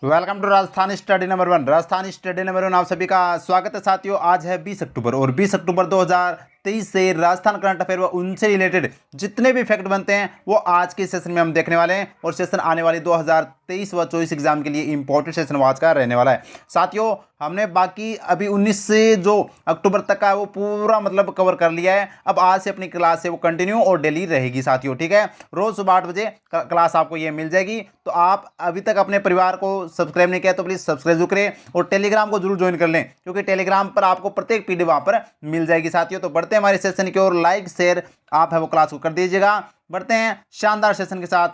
Welcome to Rajasthan study number 1। Rajasthan study number 1 आप सभी का स्वागत है साथियों। आज है 20 अक्टूबर और 20 अक्टूबर 2023 से राजस्थान करंट अफेयर व उनसे रिलेटेड जितने भी फैक्ट बनते हैं वो आज के सेशन में हम देखने वाले हैं। और सेशन आने वाली 2023 व 24 एग्जाम के लिए इंपॉर्टेंट सेशन आज का रहने वाला है साथियों। हमने बाकी अभी 19 से जो अक्टूबर तक का है वो पूरा मतलब कवर कर लिया है। अब आज से अपनी क्लास है वो कंटिन्यू और डेली रहेगी साथियों, ठीक है। रोज सुबह 8 बजे क्लास आपको ये मिल जाएगी। तो आप अभी तक अपने परिवार को सब्सक्राइब नहीं किया तो प्लीज सब्सक्राइब जरूर करें और टेलीग्राम को जरूर ज्वाइन कर लें, क्योंकि टेलीग्राम पर आपको प्रत्येक पीडीएफ वहां पर मिल जाएगी साथियों। तो बढ़ते हैं हमारे सेशन की ओर। लाइक शेयर आप है वो क्लास को कर दीजिएगा। बढ़ते हैं शानदार सेशन के साथ।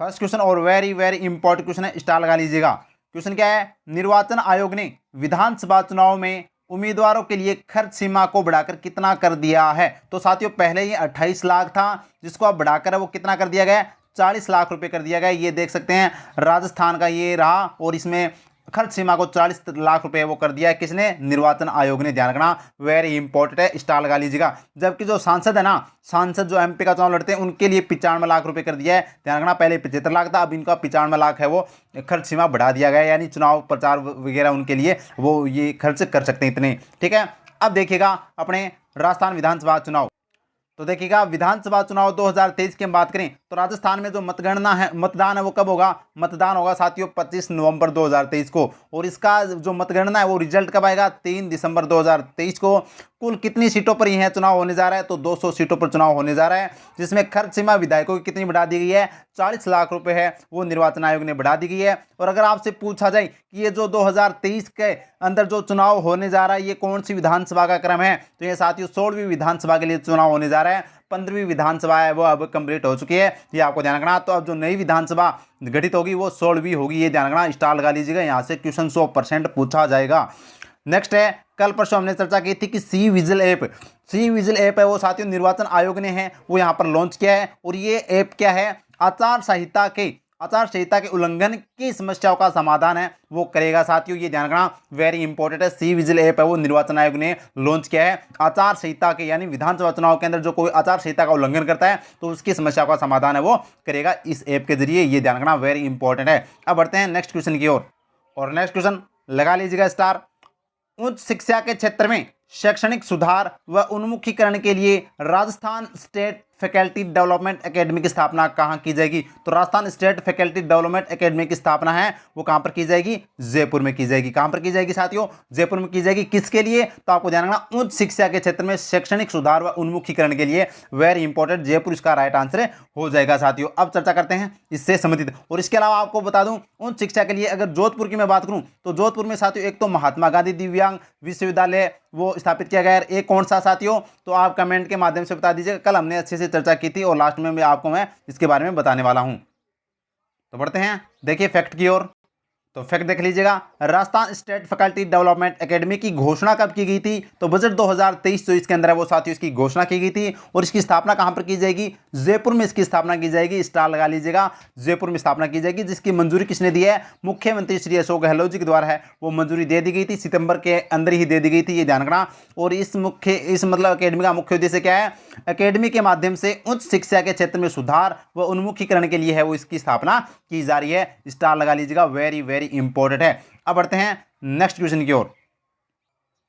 फर्स्ट क्वेश्चन और वेरी वेरी इंपॉर्टेंट क्वेश्चन है, स्टार लगा लीजिएगा। क्वेश्चन क्या है? निर्वाचन आयोग ने विधानसभा चुनाव में उम्मीदवारों के लिए खर्च सीमा को बढ़ाकर कितना कर दिया है? तो साथियों पहले ये 28 लाख था, जिसको अब बढ़ाकर वो कितना कर दिया गया? 40 लाख रुपए कर दिया गया। ये देख सकते हैं राजस्थान का ये रहा और इसमें खर्च सीमा को 40 लाख रुपए वो कर दिया है। किसने? निर्वाचन आयोग ने। ध्यान रखना, वेरी इंपॉर्टेंट है, स्टार लगा लीजिएगा। जबकि जो सांसद है ना, सांसद जो एमपी का चुनाव लड़ते हैं उनके लिए 95 लाख रुपए कर दिया है। ध्यान रखना, पहले 75 लाख था, अब इनका 95 लाख है वो खर्च सीमा बढ़ा दिया गया है। यानी चुनाव प्रचार वगैरह उनके लिए वो ये खर्च कर सकते हैं इतने, ठीक है। अब देखिएगा अपने राजस्थान विधानसभा चुनाव। तो देखिएगा विधानसभा चुनाव 2023 की हम बात करें तो राजस्थान में जो मतगणना है, मतदान है वो कब होगा? मतदान होगा साथियों 25 नवंबर 2023 को। और इसका जो मतगणना है वो रिजल्ट कब आएगा? 3 दिसंबर 2023 को। कुल कितनी सीटों पर यह चुनाव होने जा रहा है? तो 200 सीटों पर चुनाव होने जा रहा है, जिसमें खर्च सीमा विधायकों की कितनी बढ़ा दी गई है? 40 लाख रुपए है वो निर्वाचन आयोग ने बढ़ा दी गई है। और अगर आपसे पूछा जाए कि ये जो 2023 के अंदर जो चुनाव होने जा रहा है ये कौन सी विधानसभा का क्रम है, तो ये साथियों 16वीं विधानसभा के लिए चुनाव होने जा रहा है। 15वीं विधानसभा है वो अब कंप्लीट हो चुकी है, ये आपको ध्यान रखना। तो अब जो नई विधानसभा गठित होगी वो 16वीं होगी, ये ध्यान रखना। स्टार लगा लीजिएगा, यहाँ से क्वेश्चन 100% पूछा जाएगा। नेक्स्ट है, कल परसों हमने चर्चा की थी कि सी विजिल ऐप है वो साथियों निर्वाचन आयोग ने है वो यहाँ पर लॉन्च किया है। और ये ऐप क्या है? आचार संहिता के उल्लंघन की समस्याओं का समाधान है वो करेगा साथियों, ये ध्यान रखना, वेरी इंपॉर्टेंट है। सी विजिल ऐप है वो निर्वाचन आयोग ने लॉन्च किया है। आचार संहिता के यानी विधानसभा चुनाव के अंदर जो कोई आचार संहिता का उल्लंघन करता है तो उसकी समस्या का समाधान है वो करेगा इस ऐप के जरिए, ये ध्यान रखना, वेरी इंपॉर्टेंट है। अब बढ़ते हैं नेक्स्ट क्वेश्चन की ओर। और नेक्स्ट क्वेश्चन लगा लीजिएगा स्टार। उच्च शिक्षा के क्षेत्र में शैक्षणिक सुधार व उन्मुखीकरण के लिए Rajasthan state faculty development academy की स्थापना कहाँ की जाएगी? तो Rajasthan state faculty development academy की स्थापना है वो कहाँ पर की जाएगी? जयपुर में की जाएगी। कहाँ पर की जाएगी साथियों? जयपुर में की जाएगी। किसके लिए? तो आपको ध्यान रखना, उच्च शिक्षा के क्षेत्र में शैक्षणिक सुधार व उन्मुखीकरण के लिए, वेरी इंपॉर्टेंट, जयपुर इसका राइट आंसर हो जाएगा साथियों। अब चर्चा करते हैं इससे संबंधित। और इसके अलावा आपको बता दूं, उच्च शिक्षा के लिए अगर जोधपुर की मैं बात करूं तो जोधपुर में साथियों एक तो महात्मा गांधी दिव्यांग विश्वविद्यालय वो स्थापित किया गया है। एक कौन सा साथियों? तो आप कमेंट के माध्यम से बता दीजिएगा। कल हमने अच्छे से चर्चा की थी और लास्ट में आपको मैं इसके बारे में बताने वाला हूं। तो बढ़ते हैं देखिए फैक्ट की ओर। तो फैक्ट देख लीजिएगा, Rajasthan state faculty development academy की घोषणा कब की गई थी? तो बजट 2023-24 के अंदर है वो साथियों इसकी घोषणा की गई थी। और इसकी स्थापना कहां पर की जाएगी? जयपुर में इसकी स्थापना की जाएगी। स्टार लगा लीजिएगा, जयपुर में स्थापना की जाएगी, जिसकी मंजूरी किसने दी है? मुख्यमंत्री श्री अशोक गहलोत जी के द्वारा है वो मंजूरी दे दी गई थी, सितंबर के अंदर ही दे दी गई थी, ये ध्यान रखना। और इस मतलब अकेडमी का मुख्य उद्देश्य क्या है? अकेडमी के माध्यम से उच्च शिक्षा के क्षेत्र में सुधार व उन्मुखीकरण के लिए है वो इसकी स्थापना की जा रही है। स्टार लगा लीजिएगा, वेरी वेरी इंपॉर्टेंट है। अब बढ़ते हैं नेक्स्ट क्वेश्चन की ओर।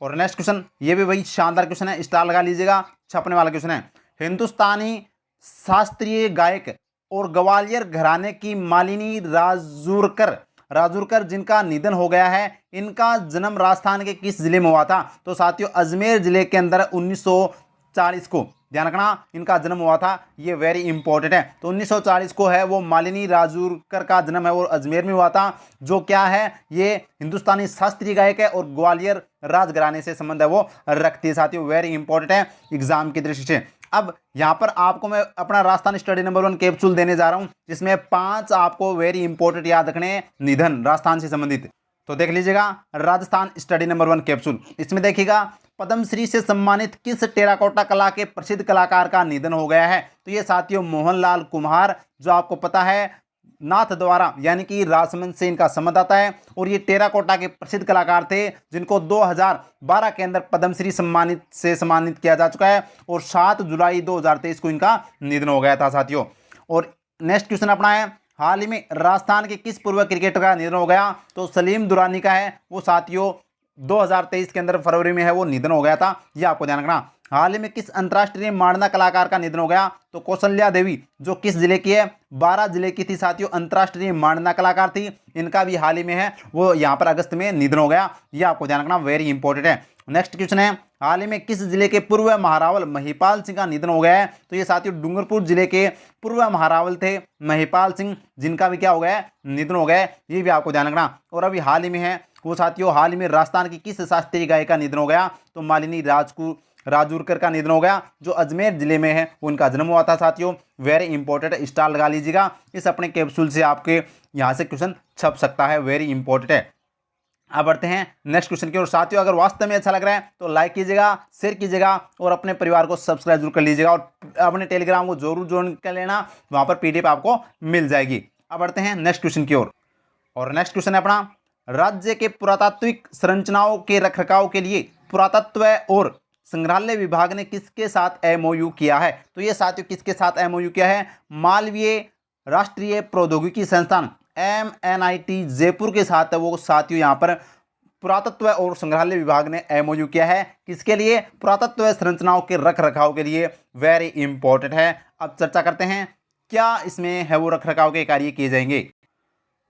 और नेक्स्ट क्वेश्चन ये भी वही शानदार क्वेश्चन है, स्टार लगा लीजिएगा, छपने वाला क्वेश्चन है। हिंदुस्तानी शास्त्रीय गायक और ग्वालियर घराने की मालिनी राजूरकर जिनका निधन हो गया है, इनका जन्म राजस्थान के किस जिले में हुआ था? तो साथियों अजमेर जिले के अंदर 1940 को, ध्यान रखना, इनका जन्म हुआ था, ये वेरी इंपॉर्टेंट है। तो 1940 को है वो मालिनी राजूरकर का जन्म है वो अजमेर में हुआ था। जो क्या है? ये हिंदुस्तानी शास्त्रीय गायक है और ग्वालियर राजघराने से संबंध है वो रखती है साथियों, वेरी इंपॉर्टेंट है एग्जाम की दृष्टि से। अब यहां पर आपको मैं अपना राजस्थान स्टडी नंबर 1 कैप्सूल देने जा रहा हूं, जिसमें 5 आपको वेरी इंपॉर्टेंट याद रखने हैं निधन राजस्थान से संबंधित। तो देख लीजिएगा राजस्थान स्टडी नंबर 1 कैप्सूल। इसमें देखिएगा पद्मश्री से सम्मानित किस टेराकोटा कला के प्रसिद्ध कलाकार का निधन हो गया है? तो ये साथियों मोहनलाल कुम्हार, जो आपको पता है नाथ द्वारा यानी कि राजमंच से इनका संबंध आता है। और ये टेराकोटा के प्रसिद्ध कलाकार थे जिनको 2012 के अंदर पद्मश्री सम्मानित किया जा चुका है। और 7 जुलाई 2023 को इनका निधन हो गया था साथियों। और नेक्स्ट क्वेश्चन अपना है, हाल ही में राजस्थान के किस पूर्व क्रिकेटर का निधन हो गया? तो सलीम दुरानी का है वो साथियों 2023 के अंदर फरवरी में है वो निधन हो गया था, ये आपको ध्यान रखना। हाल ही में किस अंतर्राष्ट्रीय मांडना कलाकार का निधन हो गया? तो कौशल्या देवी, जो किस जिले की है? बारां जिले की थी साथियों, अंतर्राष्ट्रीय मांडना कलाकार थी। इनका भी हाल ही में है वो यहाँ पर अगस्त में निधन हो गया, ये आपको ध्यान रखना, वेरी इंपॉर्टेंट है। नेक्स्ट क्वेश्चन है, हाल ही में किस जिले के पूर्व महारावल महिपाल सिंह का निधन हो गया है? तो ये साथियों डूंगरपुर जिले के पूर्व महारावल थे महिपाल सिंह, जिनका भी क्या हो गया है? निधन हो गया है, ये भी आपको ध्यान रखना। और अभी हाल ही में है वो साथियों, हाल ही में राजस्थान की किस शास्त्रीय गायिका का निधन हो गया? तो मालिनी राजूरकर का निधन हो गया, जो अजमेर जिले में है, उनका जन्म हुआ था साथियों। वेरी इंपॉर्टेंट, स्टार लगा लीजिएगा, इस अपने कैप्सूल से आपके यहाँ से क्वेश्चन छप सकता है, वेरी इंपॉर्टेंट है। अब बढ़ते हैं नेक्स्ट क्वेश्चन की ओर। साथियों अगर वास्तव में अच्छा लग रहा है तो लाइक कीजिएगा, शेयर कीजिएगा और अपने परिवार को सब्सक्राइब जरूर कर लीजिएगा और अपने टेलीग्राम को जरूर ज्वाइन कर लेना, वहाँ पर PDF आपको मिल जाएगी। अब बढ़ते हैं नेक्स्ट क्वेश्चन की ओर। और नेक्स्ट क्वेश्चन है अपना, राज्य के पुरातात्विक संरचनाओं के रखरखाव के लिए पुरातत्व और संग्रहालय विभाग ने किसके साथ MOU किया है? तो ये साथियों किसके साथ MOU किया है? मालवीय राष्ट्रीय प्रौद्योगिकी संस्थान MNIT जयपुर के साथ वो साथियों यहाँ पर पुरातत्व और संग्रहालय विभाग ने MOU किया है, किसके लिए? पुरातत्व संरचनाओं के रख रखाव के लिए, वेरी इंपॉर्टेंट है। अब चर्चा करते हैं क्या इसमें है वो रख रखाव के कार्य किए जाएंगे।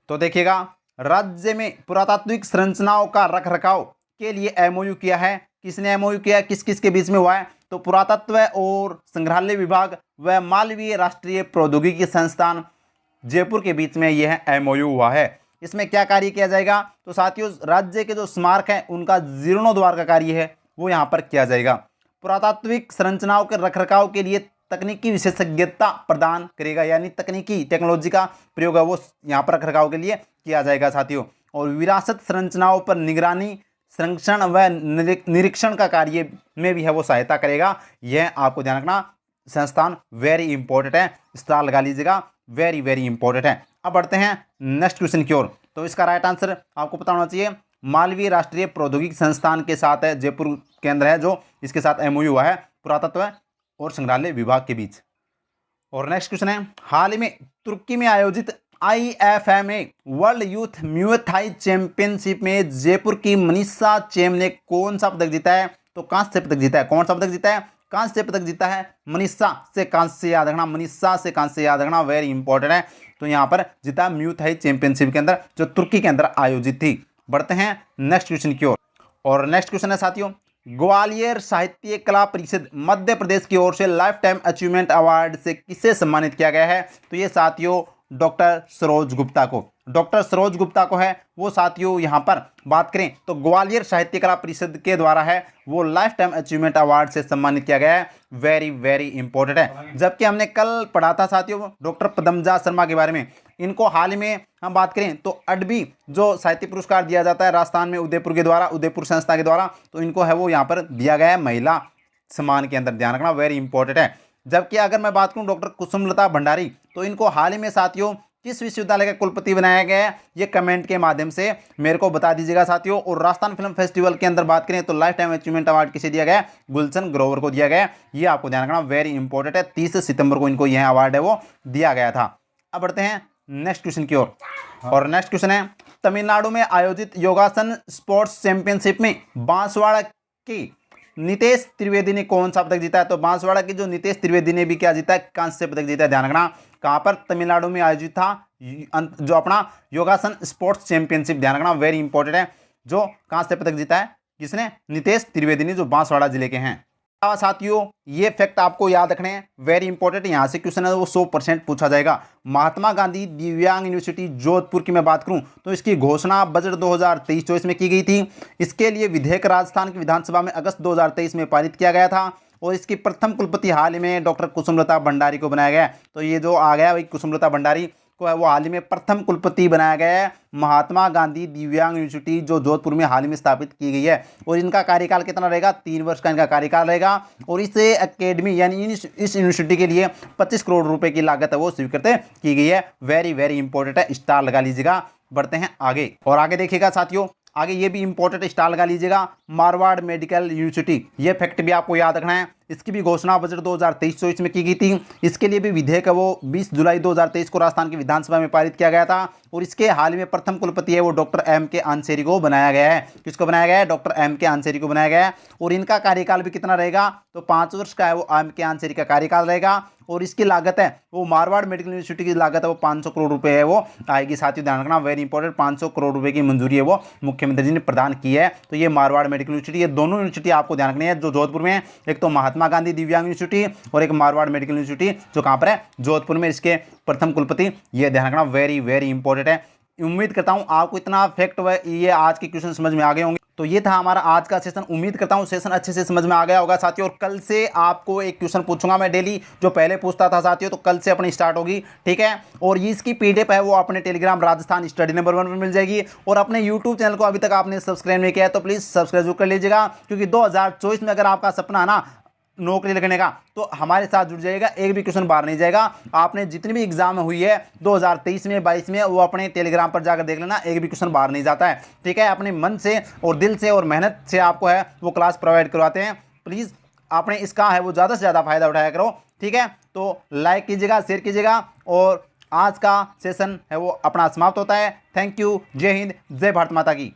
तो देखिएगा, राज्य में पुरातात्विक संरचनाओं का रख रखाव के लिए MOU किया है, किसने MOU किया है, किस किस के बीच में हुआ है? तो पुरातत्व और संग्रहालय विभाग व मालवीय राष्ट्रीय प्रौद्योगिकी संस्थान जयपुर के बीच में यह MOU हुआ है। इसमें क्या कार्य किया जाएगा? तो साथियों राज्य के जो स्मारक हैं उनका जीर्णोद्धार का कार्य है वो यहाँ पर किया जाएगा। पुरातात्विक संरचनाओं के रखरखाव के लिए तकनीकी विशेषज्ञता प्रदान करेगा, यानी तकनीकी टेक्नोलॉजी का प्रयोग है वो यहाँ पर रखरखाव के लिए किया जाएगा साथियों। और विरासत संरचनाओं पर निगरानी, संरक्षण व निरीक्षण का कार्य में भी है वो सहायता करेगा, यह आपको ध्यान रखना। संस्थान वेरी इंपॉर्टेंट है, स्टार लगा लीजिएगा, वेरी वेरी इंपॉर्टेंट है। अब बढ़ते हैं नेक्स्ट क्वेश्चन की ओर। तो इसका राइट आंसर आपको पता होना चाहिए, मालवीय राष्ट्रीय प्रौद्योगिकी संस्थान के साथ है, जयपुर केंद्र है जो इसके साथ MOU हुआ है पुरातत्व और संग्रहालय विभाग के बीच। और नेक्स्ट क्वेश्चन है, हाल ही में तुर्की में आयोजित IFMA world youth Muay Thai championship में जयपुर की मनीषा चेम ने कौन सा पदक जीता है? तो कांस्य पदक जीता है। कौन सा पदक जीता है? कांस्य पदक जीता है। मनीषा से कांस्य याद रखना, मनीषा से कांस्य याद रखना, वेरी इंपॉर्टेंट है। तो यहाँ पर जीता म्यूए थाई चैंपियनशिप के अंदर जो तुर्की के अंदर आयोजित थी। बढ़ते हैं नेक्स्ट क्वेश्चन की ओर। और नेक्स्ट क्वेश्चन है साथियों, ग्वालियर साहित्य कला परिषद मध्य प्रदेश की ओर से लाइफ टाइम अचीवमेंट अवार्ड से किसे सम्मानित किया गया है? तो ये साथियों डॉक्टर सरोज गुप्ता को, डॉक्टर सरोज गुप्ता को है वो साथियों। यहाँ पर बात करें तो ग्वालियर साहित्य कला परिषद के द्वारा है वो लाइफ टाइम अचीवमेंट अवार्ड से सम्मानित किया गया है, वेरी वेरी इंपॉर्टेंट है। जबकि हमने कल पढ़ा था साथियों डॉक्टर पदमजा शर्मा के बारे में, इनको हाल ही में हम बात करें तो अडबी जो साहित्य पुरस्कार दिया जाता है राजस्थान में उदयपुर के द्वारा, उदयपुर संस्था के द्वारा, तो इनको है वो यहाँ पर दिया गया है महिला सम्मान के अंदर, ध्यान रखना, वेरी इंपॉर्टेंट है। जबकि अगर मैं बात करूं डॉक्टर कुसुमलता भंडारी, तो इनको हाल ही में साथियों किस विश्वविद्यालय का कुलपति बनाया गया है, ये कमेंट के माध्यम से मेरे को बता दीजिएगा साथियों। और राजस्थान फिल्म फेस्टिवल के अंदर बात करें तो लाइफ टाइम अचीवमेंट अवार्ड किसे दिया गया है? गुलशन ग्रोवर को दिया गया है, ये आपको ध्यान रखना, वेरी इंपॉर्टेंट है। 30 सितंबर को इनको यह अवार्ड है वो दिया गया था। अब बढ़ते हैं नेक्स्ट क्वेश्चन की ओर। और नेक्स्ट क्वेश्चन है, तमिलनाडु में आयोजित योगासन स्पोर्ट्स चैंपियनशिप में बांसवाड़ा की नितेश त्रिवेदी ने कौन सा पदक जीता है? तो बांसवाड़ा की जो नितेश त्रिवेदी ने भी क्या जीता है? कांस्य पदक जीता है, ध्यान रखना। कहां पर? तमिलनाडु में आयोजित था जो अपना योगासन स्पोर्ट्स चैंपियनशिप, ध्यान रखना, वेरी इंपॉर्टेंट है। जो कांस्य पदक जीता है किसने? नितेश त्रिवेदी ने, जो बांसवाड़ा जिले के हैं। साथियों ये फैक्ट आपको याद रखने हैं, वेरी इंपॉर्टेंट, यहाँ से क्वेश्चन है वो 100% पूछा जाएगा। महात्मा गांधी दिव्यांग यूनिवर्सिटी जोधपुर की मैं बात करूं तो इसकी घोषणा बजट 2023-24 में की गई थी। इसके लिए विधेयक राजस्थान की विधानसभा में अगस्त 2023 में पारित किया गया था और इसकी प्रथम कुलपति हाल ही में डॉक्टर कुसुमलता भंडारी को बनाया गया। तो ये जो आ गया वही कुसुमलता भंडारी को है वो हाल ही में प्रथम कुलपति बनाया गया है महात्मा गांधी दिव्यांग यूनिवर्सिटी जो जोधपुर में हाल ही में स्थापित की गई है। और इनका कार्यकाल कितना रहेगा? 3 वर्ष का इनका कार्यकाल रहेगा। और इस एकेडमी यानी इस यूनिवर्सिटी के लिए 25 करोड़ रुपए की लागत है वो स्वीकृत की गई है, वेरी वेरी इंपॉर्टेंट है, स्टार लगा लीजिएगा। बढ़ते हैं आगे। और आगे देखिएगा साथियों, आगे ये भी इंपॉर्टेंट, स्टार लगा लीजिएगा, मारवाड़ मेडिकल यूनिवर्सिटी, ये फैक्ट भी आपको याद रखना है। इसकी भी घोषणा बजट 2023-24 में की गई थी। इसके लिए भी विधेयक है वो 20 जुलाई 2023 को राजस्थान की विधानसभा में पारित किया गया था और इसके हाल में प्रथम कुलपति है वो डॉक्टर एम के आंसेरी को बनाया गया है। किसको बनाया गया है? डॉक्टर एम के आंसेरी को बनाया गया है। और इनका कार्यकाल भी कितना रहेगा? तो 5 वर्ष का है वो एम के आंसेरी का कार्यकाल रहेगा। और इसकी लागत है वो मारवाड़ मेडिकल यूनिवर्सिटी की लागत है वो 500 करोड़ रुपए है वो आएगी। साथियों ध्यान रखना, वेरी इंपॉर्टेंट, 500 करोड़ रुपए की मंजूरी है वो मुख्यमंत्री जी ने प्रदान की है। तो ये मारवाड़ मेडिकल यूनिवर्सिटी, ये दोनों यूनिवर्सिटी आपको ध्यान रखनी है जो जोधपुर में है। एक तो महात्मा गांधी दिव्यांग यूनिवर्सिटी और एक मारवाड़ मेडिकल यूनिवर्सिटी जो कहाँ पर है? जोधपुर में। इसके प्रथम कुलपति ये ध्यान रखना, वेरी वेरी इंपॉर्टेंट है। उम्मीद करता हूं आपको इतना फैक्ट ये आज के क्वेश्चन समझ में आ गए होंगे। तो ये था हमारा आज का सेशन। उम्मीद करता हूं सेशन अच्छे से समझ में आ गया होगा साथियों। और कल से आपको एक क्वेश्चन पूछूंगा मैं डेली, जो पहले पूछता था साथियों, तो कल से अपनी स्टार्ट होगी, ठीक है। और ये इसकी पीडीएफ है वो अपने टेलीग्राम राजस्थान स्टडी नंबर 1 पर मिल जाएगी। और अपने यूट्यूब चैनल को अभी तक आपने सब्सक्राइब नहीं किया है तो प्लीज़ सब्सक्राइब जरूर कर लीजिएगा, क्योंकि 2024 में अगर आपका सपना है ना नौकरी लगने का तो हमारे साथ जुड़ जाएगा, एक भी क्वेश्चन बाहर नहीं जाएगा। आपने जितनी भी एग्जाम हुई है 2023 में 22 में वो अपने टेलीग्राम पर जाकर देख लेना, एक भी क्वेश्चन बाहर नहीं जाता है, ठीक है। अपने मन से और दिल से और मेहनत से आपको है वो क्लास प्रोवाइड करवाते हैं। प्लीज़ आपने इसका है वो ज़्यादा से ज़्यादा फायदा उठाया करो, ठीक है। तो लाइक कीजिएगा, शेयर कीजिएगा। और आज का सेशन है वो अपना समाप्त होता है। Thank you. जय हिंद, जय भारत माता की।